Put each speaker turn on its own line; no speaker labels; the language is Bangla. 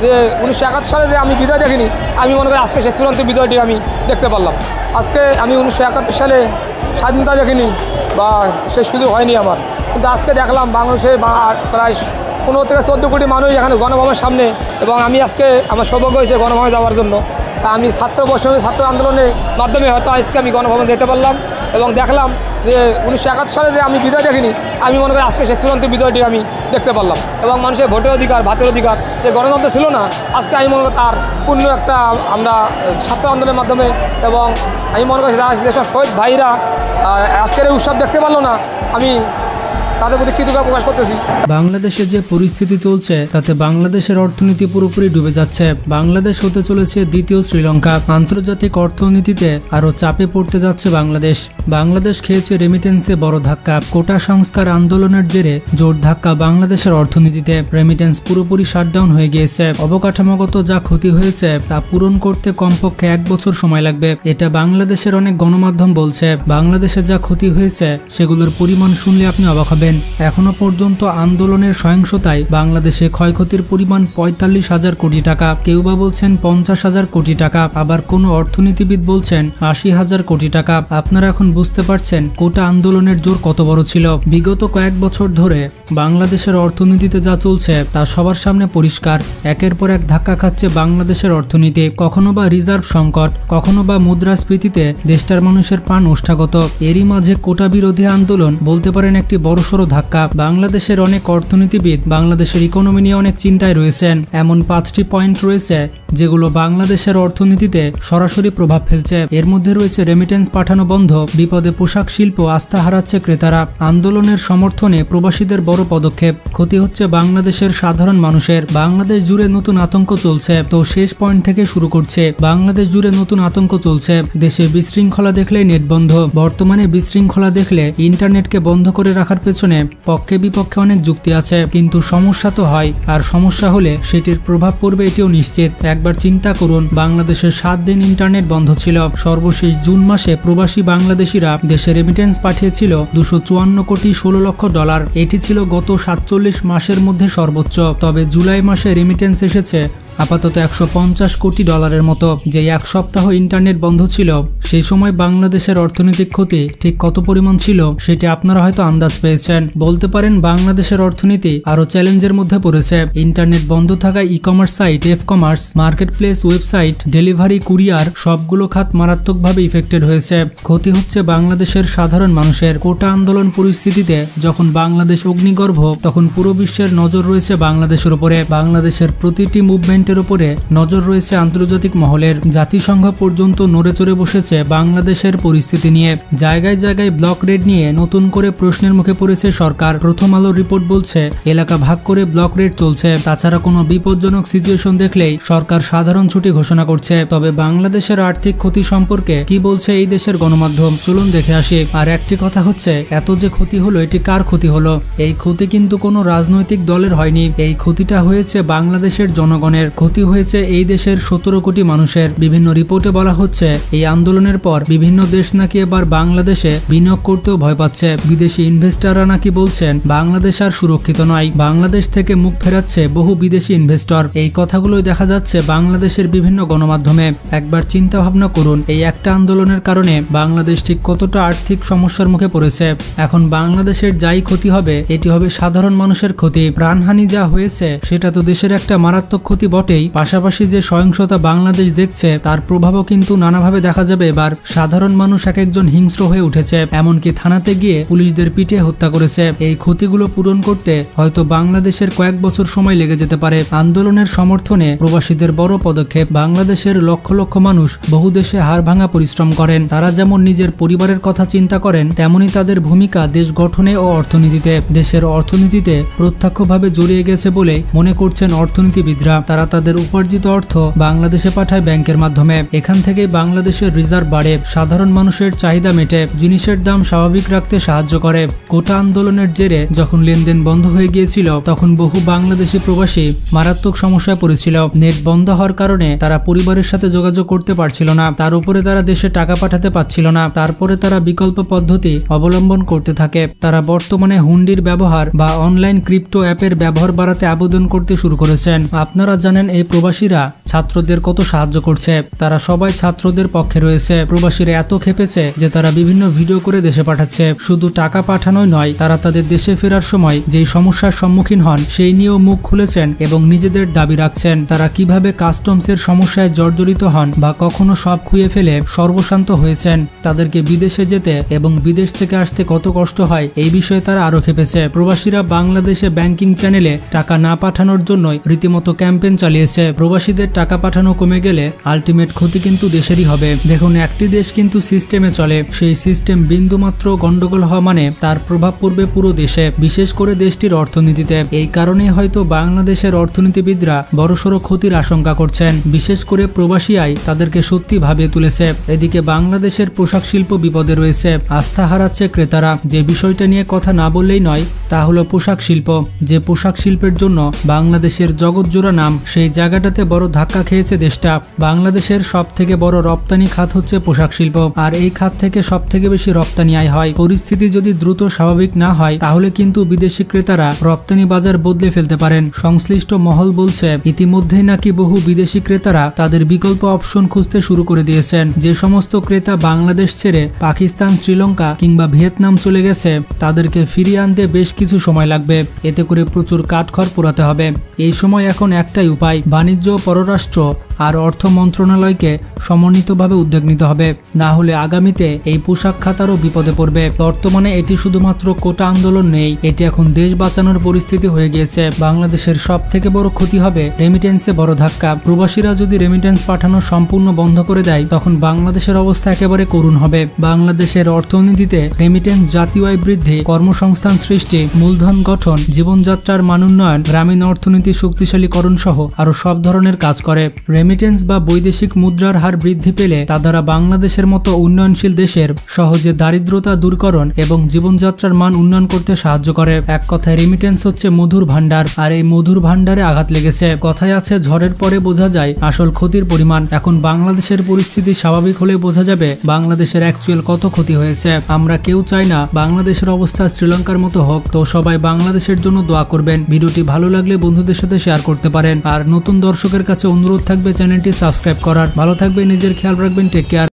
যে 1971 সালে যে আমি বিজয় দেখিনি, আমি মনে করি আজকে শেষ চূড়ান্ত বিজয়টি আমি দেখতে পারলাম। আজকে আমি 1971 সালে স্বাধীনতা দেখিনি বা শেষ সুযোগ হয়নি আমার, কিন্তু আজকে দেখলাম বাংলাদেশে প্রায় 15 থেকে 14 কোটি মানুষ এখানে গণভবনের সামনে, এবং আমি আজকে আমার সৌভাগ্য হয়েছে গণভবনে যাওয়ার জন্য। তা আমি ছাত্র আন্দোলনের মাধ্যমে হয়তো আজকে আমি গণভবন যেতে পারলাম এবং দেখলাম যে 1971 সালে যে আমি বিজয় দেখিনি, আমি মনে করি আজকে শেষ চূড়ান্ত বিজয়টি আমি দেখতে পারলাম। এবং মানুষের ভোটের অধিকার, ভাতের অধিকার, যে গণতন্ত্র ছিল না, আজকে আমি মনে করি তার পূর্ণ একটা আমরা ছাত্র আন্দোলনের মাধ্যমে, এবং আমি মনে করি যেসব শহীদ ভাইরা আজকের এই উৎসব দেখতে পারলো না, আমি তাদের প্রতি কৃতজ্ঞতা প্রকাশ করতেছি।
বাংলাদেশে যে পরিস্থিতি চলছে তাতে বাংলাদেশের অর্থনীতি পুরোপুরি ডুবে যাচ্ছে। বাংলাদেশ হতে চলেছে দ্বিতীয় শ্রীলঙ্কা। আন্তর্জাতিক অর্থনীতিতে আরও চাপে পড়তে যাচ্ছে বাংলাদেশ খেয়েছে রেমিটেন্সে বড় ধাক্কা। কোটা সংস্কার আন্দোলনের জেরে জোর ধাক্কা বাংলাদেশের অর্থনীতিতে। রেমিটেন্স পুরোপুরি শাটডাউন হয়ে গিয়েছে। অবকাঠামোগত যা ক্ষতি হয়েছে তা পূরণ করতে কমপক্ষে 1 বছর সময় লাগবে, এটা বাংলাদেশের অনেক গণমাধ্যম বলছে। বাংলাদেশে যা ক্ষতি হয়েছে সেগুলোর পরিমাণ শুনলে আপনি অবাক হবেন। এখনো পর্যন্ত আন্দোলনের সহিংসতায় বাংলাদেশে ক্ষয়ক্ষতির পরিমাণ 45,000 কোটি টাকা, কেউ বা বলছেন 50,000 কোটি টাকা, আবার কোনো অর্থনীতিবিদ বলছেন 80,000 কোটি টাকা। আপনারা এখন বুঝতে পারছেন কোটা আন্দোলনের জোর কত বড় ছিল। বিগত কয়েক বছর ধরে বাংলাদেশের অর্থনীতিতে যা চলছে তা সবার সামনে পরিষ্কার। একের পর এক ধাক্কা খাচ্ছে বাংলাদেশের অর্থনীতি। কখনো বা রিজার্ভ সংকট, কখনো বা মুদ্রাস্ফীতিতে দেশটার মানুষের প্রাণ ওষ্ঠাগত। এরই মাঝে কোটা বিরোধী আন্দোলন বলতে পারেন একটি বড়সড় ধাক্কা। বাংলাদেশের অনেক অর্থনীতিবিদ বাংলাদেশের ইকোনমি নিয়ে অনেক চিন্তায় রয়েছেন। এমন 5টি পয়েন্ট রয়েছে যেগুলো বাংলাদেশের অর্থনীতিতে সরাসরি প্রভাব ফেলছে। এর মধ্যে রয়েছে রেমিটেন্স পাঠানো বন্ধ, বিপদে পোশাক শিল্প, আস্থা হারাচ্ছে ক্রেতারা, আন্দোলনের সমর্থনে প্রবাসীদের বড় পদক্ষেপ, ক্ষতি হচ্ছে বাংলাদেশের সাধারণ মানুষের। বাংলাদেশ জুড়ে নতুন আতঙ্ক চলছে। তো শেষ পয়েন্ট থেকে শুরু করছে। বাংলাদেশ জুড়ে নতুন আতঙ্ক চলছে। দেশে বিশৃঙ্খলা দেখলেই নেট বন্ধ। বর্তমানে বিশৃঙ্খলা দেখলে ইন্টারনেটকে বন্ধ করে রাখার পেছনে পক্ষে বিপক্ষে অনেক যুক্তি আছে, কিন্তু সমস্যা তো হয়, আর সমস্যা হলে সেটির প্রভাব পড়বে এটিও নিশ্চিত। একবার চিন্তা করুন, বাংলাদেশের 7 দিন ইন্টারনেট বন্ধ ছিল। সর্বশেষ জুন মাসে প্রবাসী বাংলাদেশিরা দেশে রেমিটেন্স পাঠিয়েছিল $254 কোটি 16 লক্ষ। এটি ছিল গত 47 মাসের মধ্যে সর্বোচ্চ। তবে জুলাই মাসে রেমিটেন্স এসেছে আপাতত $150 কোটি মতো। যে 1 সপ্তাহ ইন্টারনেট বন্ধ ছিল সেই সময় বাংলাদেশের অর্থনৈতিক ক্ষতি ঠিক কত পরিমাণ ছিল সেটি আপনারা হয়তো আন্দাজ পেয়েছেন। বলতে পারেন বাংলাদেশের অর্থনীতি আরো চ্যালেঞ্জের মধ্যে পড়েছে। ইন্টারনেট বন্ধ থাকায় e commerce site, F commerce, market place, website, delivery, courier সবগুলো খাত মারাত্মকভাবে ইফেক্টেড হয়েছে। ক্ষতি হচ্ছে বাংলাদেশের সাধারণ মানুষের। কোটা আন্দোলন পরিস্থিতিতে যখন বাংলাদেশ অগ্নিগর্ভ, তখন পুরো বিশ্বের নজর রয়েছে বাংলাদেশের উপরে। বাংলাদেশের প্রতিটি মুভমেন্ট উপরে নজর রয়েছে আন্তর্জাতিক মহলের। জাতিসংঘ পর্যন্ত নড়ে চড়ে বসেছে বাংলাদেশের পরিস্থিতি নিয়ে। জায়গায় জায়গায় ব্লক রেড নিয়ে নতুন করে প্রশ্নের মুখে পড়েছে সরকার। প্রথম আলো রিপোর্ট বলছে এলাকা ভাগ করে ব্লক রেড চলছে। তাছাড়া কোনো বিপজ্জনক সিচুয়েশন দেখলেই সরকার সাধারণ ছুটি ঘোষণা করছে। তবে বাংলাদেশের আর্থিক ক্ষতি সম্পর্কে কি বলছে এই দেশের গণমাধ্যম, চলুন দেখে আসি। আর একটি কথা হচ্ছে, এত যে ক্ষতি হলো এটি কার ক্ষতি হলো? এই ক্ষতি কিন্তু কোনো রাজনৈতিক দলের হয়নি। এই ক্ষতিটা হয়েছে বাংলাদেশের জনগণের। ক্ষতি হয়েছে এই দেশের 17 কোটি মানুষের। বিভিন্ন রিপোর্টে বলা হচ্ছে এই আন্দোলনের পর বিভিন্ন দেশ নাকি এবার বাংলাদেশে বিনিয়োগ করতেও ভয় পাচ্ছে। বিদেশি ইনভেস্টররা নাকি বলছেন বাংলাদেশ আর সুরক্ষিত নয়। বাংলাদেশ থেকে মুখ ফেরাচ্ছে বহু বিদেশি ইনভেস্টর। এই কথাগুলোই দেখা যাচ্ছে বাংলাদেশের বিভিন্ন গণমাধ্যমে। একবার চিন্তা ভাবনা করুন, এই একটা আন্দোলনের কারণে বাংলাদেশ ঠিক কতটা আর্থিক সমস্যার মুখে পড়েছে। এখন বাংলাদেশের যাই ক্ষতি হবে এটি হবে সাধারণ মানুষের ক্ষতি। প্রাণহানি যা হয়েছে সেটা তো দেশের একটা মারাত্মক ক্ষতি বটেই, পাশাপাশি যে সহিংসতা বাংলাদেশ দেখছে তার প্রভাবও কিন্তু নানাভাবে দেখা যাবে। এবার সাধারণ মানুষ এক একজন হিংস্র হয়ে উঠেছে, এমনকি থানাতে গিয়ে পুলিশদের পিটিয়ে হত্যা করেছে। এই ক্ষতিগুলো পূরণ করতে হয়তো বাংলাদেশের কয়েক বছর সময় লেগে যেতে পারে। আন্দোলনের সমর্থনে প্রবাসীদের বড় পদক্ষেপ। বাংলাদেশের লক্ষ লক্ষ মানুষ বহু দেশে হাড় ভাঙা পরিশ্রম করেন। তারা যেমন নিজের পরিবারের কথা চিন্তা করেন, তেমনি তাদের ভূমিকা দেশ গঠনে ও অর্থনীতিতে। দেশের অর্থনীতিতে প্রত্যক্ষভাবে জড়িয়ে গেছে বলে মনে করছেন অর্থনীতিবিদরা। তারা তাদের উপার্জিত অর্থ বাংলাদেশে পাঠায় ব্যাংকের মাধ্যমে। এখান থেকে বাংলাদেশের রিজার্ভ বাড়ে, সাধারণ মানুষের চাহিদা মেটে, জিনিসের দাম স্বাভাবিক রাখতে সাহায্য করে। কোটা আন্দোলনের জেরে যখন লেনদেন বন্ধ হয়ে গিয়েছিল তখন বহু বাংলাদেশি প্রবাসী মারাত্মক সমস্যায় পড়েছিল। নেট বন্ধ হওয়ার কারণে তারা পরিবারের সাথে যোগাযোগ করতে পারছিল না, তার উপরে তারা দেশে টাকা পাঠাতে পারছিল না। তারপরে তারা বিকল্প পদ্ধতি অবলম্বন করতে থাকে। তারা বর্তমানে হুন্ডির ব্যবহার বা অনলাইন ক্রিপ্টো অ্যাপের ব্যবহার বাড়াতে আবেদন করতে শুরু করেছেন। আপনারা জানেন জানেন এই প্রবাসীরা ছাত্রদের কত সাহায্য করছে। তারা সবাই ছাত্রদের পক্ষে রয়েছে। প্রবাসীরা এত খেপেছে যে তারা বিভিন্ন ভিডিও করে দেশে পাঠাচ্ছে। শুধু টাকা পাঠানোই নয়, তারা তাদের দেশে ফেরার সময় যেই সমস্যার সম্মুখীন হন সেই নিয়েও মুখ খুলেছেন এবং নিজেদের দাবি রাখছেন। তারা কিভাবে কাস্টমসের সমস্যায় জর্জরিত হন বা কখনো সব খুইয়ে ফেলে সর্বশান্ত হয়েছেন। তাদেরকে বিদেশে যেতে এবং বিদেশ থেকে আসতে কত কষ্ট হয় এই বিষয়ে তারা আরো খেপেছে। প্রবাসীরা বাংলাদেশে ব্যাংকিং চ্যানেলে টাকা না পাঠানোর জন্যই রীতিমতো ক্যাম্পেইন চালিয়েছে। প্রবাসীদের টাকা পাঠানো কমে গেলে আলটিমেট ক্ষতি কিন্তু দেশেরই হবে। দেখুন, একটি দেশ কিন্তু সিস্টেমে চলে, সেই সিস্টেম বিন্দুমাত্র গন্ডগোল হওয়া মানে তার প্রভাব পড়বে পুরো দেশে, বিশেষ করে দেশটির অর্থনীতিতে। এই কারণে হয়তো বাংলাদেশের অর্থনীতিবিদরা বড়সড় ক্ষতির আশঙ্কা করছেন। বিশেষ করে প্রবাসী আয় তাদেরকে সত্যি ভাবিয়ে তুলেছে। এদিকে বাংলাদেশের পোশাক শিল্প বিপদে রয়েছে, আস্থা হারাচ্ছে ক্রেতারা। যে বিষয়টা নিয়ে কথা না বললেই নয় তা হলো পোশাক শিল্প। যে পোশাক শিল্পের জন্য বাংলাদেশের জগৎজোড়া নাম, সেই জায়গাটাতে বড় ধাক্কা খেয়েছে দেশটা। বাংলাদেশের সব থেকে বড় রপ্তানি খাত হচ্ছে পোশাক শিল্প, আর এই খাত থেকে সব থেকে বেশি রপ্তানি আয় হয়। পরিস্থিতি যদি দ্রুত স্বাভাবিক না হয় তাহলে কিন্তু বিদেশি ক্রেতারা রপ্তানি বাজার বদলে ফেলতে পারেন। সংশ্লিষ্ট মহল বলছে ইতিমধ্যেই নাকি বহু বিদেশি ক্রেতারা তাদের বিকল্প অপশন খুঁজতে শুরু করে দিয়েছেন। যে সমস্ত ক্রেতা বাংলাদেশ ছেড়ে পাকিস্তান, শ্রীলঙ্কা কিংবা ভিয়েতনাম চলে গেছে তাদেরকে ফিরিয়ে আনতে বেশ কিছু সময় লাগবে। এতে করে প্রচুর কাঠখড় পোড়াতে হবে। এই সময় এখন একটাই উপায়, বাণিজ্য, পররাষ্ট্র আর অর্থ মন্ত্রণালয়কে সমন্বিতভাবে উদ্যোগ নিতে হবে। না হলে আগামীতে এই পোশাক খাত আরও বিপদে পড়বে। বর্তমানে এটি শুধুমাত্র কোটা আন্দোলন নেই, এটি এখন দেশ বাঁচানোর পরিস্থিতি হয়ে গিয়েছে। বাংলাদেশের সব থেকে বড় ক্ষতি হবে রেমিটেন্সে বড় ধাক্কা। প্রবাসীরা যদি রেমিটেন্স পাঠানো সম্পূর্ণ বন্ধ করে দেয় তখন বাংলাদেশের অবস্থা একেবারে করুণ হবে। বাংলাদেশের অর্থনীতিতে রেমিটেন্স জাতীয় আয় বৃদ্ধি, কর্মসংস্থান সৃষ্টি, মূলধন গঠন, জীবনযাত্রার মান উন্নয়ন, গ্রামীণ অর্থনীতি শক্তিশালীকরণ সহ আরো সব ধরনের কাজ করে। রেমিটেন্স বা বৈদেশিক মুদ্রার হার বৃদ্ধি পেলে তা দ্বারা বাংলাদেশের মতো উন্নয়নশীল দেশের সহজে দারিদ্রতা দূরকরণ এবং জীবনযাত্রার মান উন্নয়ন করতে সাহায্য করে। এক কথায় রেমিটেন্স হচ্ছে মধুর ভান্ডার, আর এই মধুর ভান্ডারে আঘাত লেগেছে। কথায় আছে ঝড়ের পরে বোঝা যায় আসল ক্ষতির পরিমাণ। এখন বাংলাদেশের পরিস্থিতি স্বাভাবিক হলে বোঝা যাবে বাংলাদেশের অ্যাকচুয়াল কত ক্ষতি হয়েছে। আমরা কেউ চাই না বাংলাদেশের অবস্থা শ্রীলঙ্কার মতো হোক, তো সবাই বাংলাদেশের জন্য দোয়া করবেন। ভিডিওটি ভালো লাগলে বন্ধুদের সাথে শেয়ার করতে পারেন। আর নতুন দর্শকের কাছে অনুরোধ থাকবে চ্যানেলটি সাবস্ক্রাইব করার। ভালো থাকবে, নিজের খেয়াল রাখবেন, টেক কেয়ার।